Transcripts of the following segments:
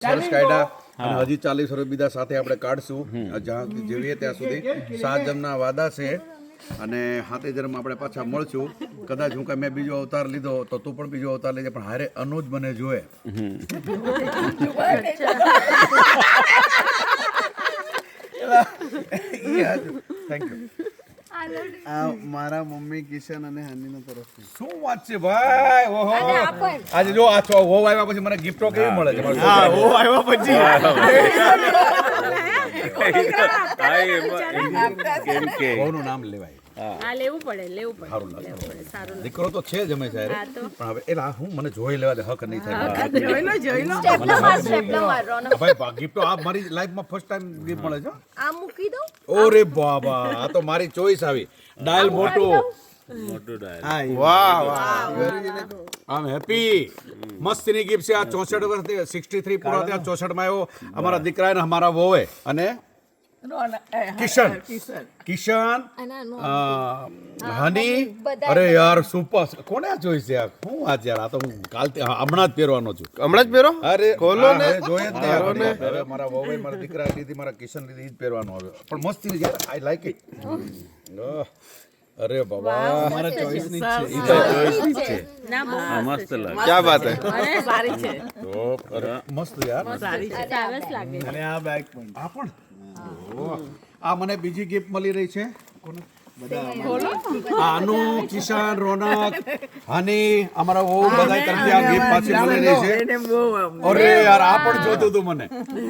વર્ષ કાઢ્યા અને હજી 40 વર્ષ બીજા સાથે આપણે કાઢશું જ્યાં જેવીએ ત્યાં સુધી 7 જણના વાદા છે અને 7 જન્મ આપણે પાછા મળશું. કદાચ હું કઈ મેં બીજો અવતાર લીધો તો તું પણ બીજો અવતાર લેજે, પણ હારે અનુજ મને જોવે. Thank you. મારા મમ્મી કિશન અને હાનીના તરફથી. શું વાત છે ભાઈ? ઓહો, આજે જો આ છો હો આવ્યા પછી મને ગિફ્ટો કેવી મળે છે? હા, હો આવ્યા પછી હોનું નામ લેવાય. લેવું પડે સારું લાગે. સારું દીકરો તો છે જ અમે સાહેબ, પણ હવે એલા હું મને જોઈ લેવા દે, હક નહીં થાય. ભાઈ ગિફ્ટો આ મારી લાઈફમાં ફર્સ્ટ ટાઈમ ગિફ્ટ મળે છે. આ મૂકી દો. ઓરે બાબા, આ તો મારી ચોઈસ આવી. ડાયલ મોટું. વાહ આમ હેપી મસ્તીની ગિફ્ટ છે. આ 64 વર્ષથી 63 પૂરા થયા, 64 માં આવ્યો અમારા દીકરા ને અમારા વોવે અને કિશન હની. અરે યાર સુપર. કોને આ જોઈશ યાર? હું આજ યાર આ તો હું કાલથી હમણાં જ પહેરવાનો છું. હમણાં જ પહેરો. અરે ખોલો ને. જોઈએ જ ને. હવે મારા વોવે મારા દીકરા લીધી, મારા કિશન લીધી, ઈ જ પહેરવાનો હવે. પણ મસ્તી યાર, આઈ લાઈક ઇટ. અરે બાબા, મારા ચોઈસ ની છે. ઈ તો ચોઈસ ની છે. ના મસ્ત લાગે. ક્યા બાત હે. સારી છે. તો અરે મસ્ત યાર. સારી છે. સરસ લાગે. અને આ બેગ પણ. આ પણ આ મને બીજી ગિફ્ટ મળી રહી છે. આનુ, કિશન, રોનક, હની, અમારા બહુ બધા તરફથી આ ગિફ્ટ પાછી મળી રહી છે. અરે યાર, આ પણ જોતું હતું મને.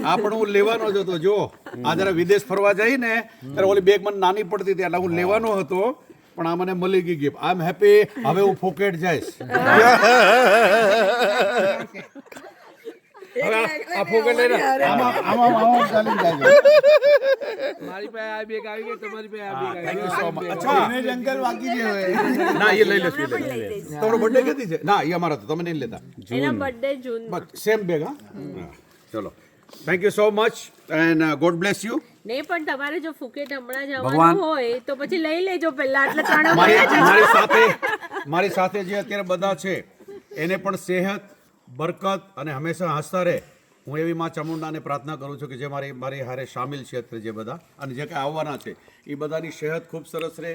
આ પણ હું લેવાનો જ હતો. જો આ જરા વિદેશ ફરવા જઈ ને ત્યારે ઓલી બેગ મને નાની પડતી હતી એટલે હું લેવાનો હતો, પણ આ મને મળી ગઈ ગિફ્ટ. I am happy. હવે હું ફોકેટ જઈશ. આ ફોકેટ લઈને આમાં ચાલી જાય. મારી પાસે આ બેગ આવી ગઈ, તમારી પાસે આ બેગ આવી થેન્ક યુ સો મચ. એને અચ્છા, જંગલ વાગી જે હોય. ના એ લઈ લેશું. તમારો બર્થડે કેદી છે? ના એ અમારો તો તમે નહીં લેતા. એના બર્થડે જૂન. બસ સેમ બેગ. હા, ચલો. Thank you so much and God bless you. નહીં, પણ તમારે જો ફુકેટ હમણાં ભગવાન. જવાનું હોય તો પછી લઈ લેજો પહેલા, એટલે ત્રણ મારી સાથે જે અત્યારે બધા છે એને પણ સેહત, બરકત અને હંમેશા હસતા રહે. હું એવી માં ચામુંડાને પ્રાર્થના કરું છું કે જે મારી હારે સામેલ છે અત્યારે જે બધા અને જે કાંઈ આવવાના છે એ બધાની સેહત ખૂબ સરસ રહે,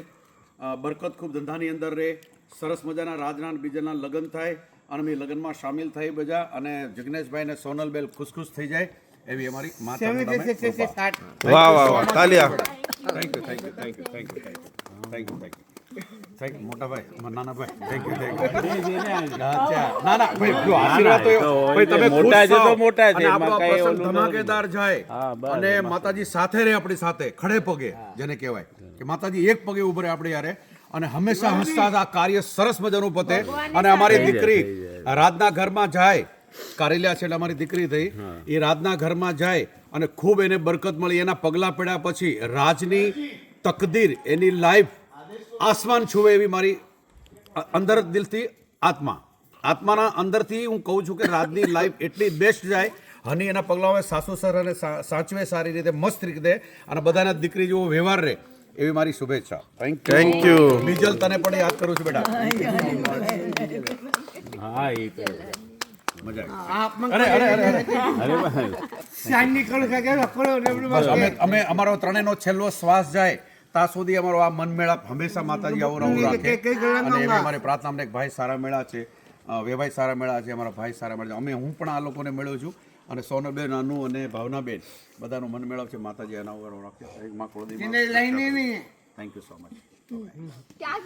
બરકત ખૂબ ધંધાની અંદર રહે, સરસ મજાના રાજના બીજાના લગ્ન થાય અને મેં લગ્નમાં સામેલ થઈ બધા, અને જિગ્નેશભાઈ ને સોનલબેન ખુશ થઈ જાય એવી અમારી માં ચામુંડા. વાહ વાહ વાહ, તાલિયા. Thank you. મોટા ભાઈ, નાના ભાઈ, થેન્ક યુ. ના ભાઈ, જો આશીર્વાદ તો ભાઈ તમે મોટા છે તો મોટા છે, અને આપણો એમાં કાંઈ પ્રસંગ ઓલું ધમાકેદાર જાય હા, બસ, અને માતાજી સાથે રહે આપણી સાથે, ખડે પગે જેને કહેવાય કે માતાજી એક પગે ઉભરે આપણે યારે અને હંમેશા હસતા આ કાર્ય સરસ મજાનું પતે. અને અમારી દીકરી રાજના ઘરમાં જાય, કારેલિયા છે એટલે અમારી દીકરી થઈ, એ રાજના ઘરમાં જાય અને ખૂબ એને બરકત મળી. એના પગલા પડ્યા પછી રાજની તકદીર, એની લાઈફ આસમાન છુવે એવી મારી અંદર દિલથી આત્માના અંદરથી હું કહું છું કે રાજની લાઈફ એટલી બેસ્ટ જાય. હની એના પગલાઓ સાસુ સર અને સાચવે સારી રીતે, મસ્ત રીતે, અને બધાના દીકરી જેવો વ્યવહાર રહે એવી મારી શુભેચ્છા. Thank you. બીજલ, તને પણ યાદ કરું છું બેટા. હા, એ તો મજા આવી. અમે અમારો ત્રણેયનો છેલ્લો શ્વાસ જાય ત્યાં સુધી અમારો આ મન મેળાપ હંમેશા માતાજી આવું રાખે. અને એવી અમારી પ્રાર્થના. અમને એક ભાઈ સારા મેળા છે, વેભાઈ સારા મેળા છે, અમારા ભાઈ સારા મેળા છે. હું પણ આ લોકોને મળ્યો છું અને સોનલબેન, અનુ અને ભાવનાબેન બધાનો મન મેળાપ છે. માતાજી અનાવર રાખે. Thank you so much. મજા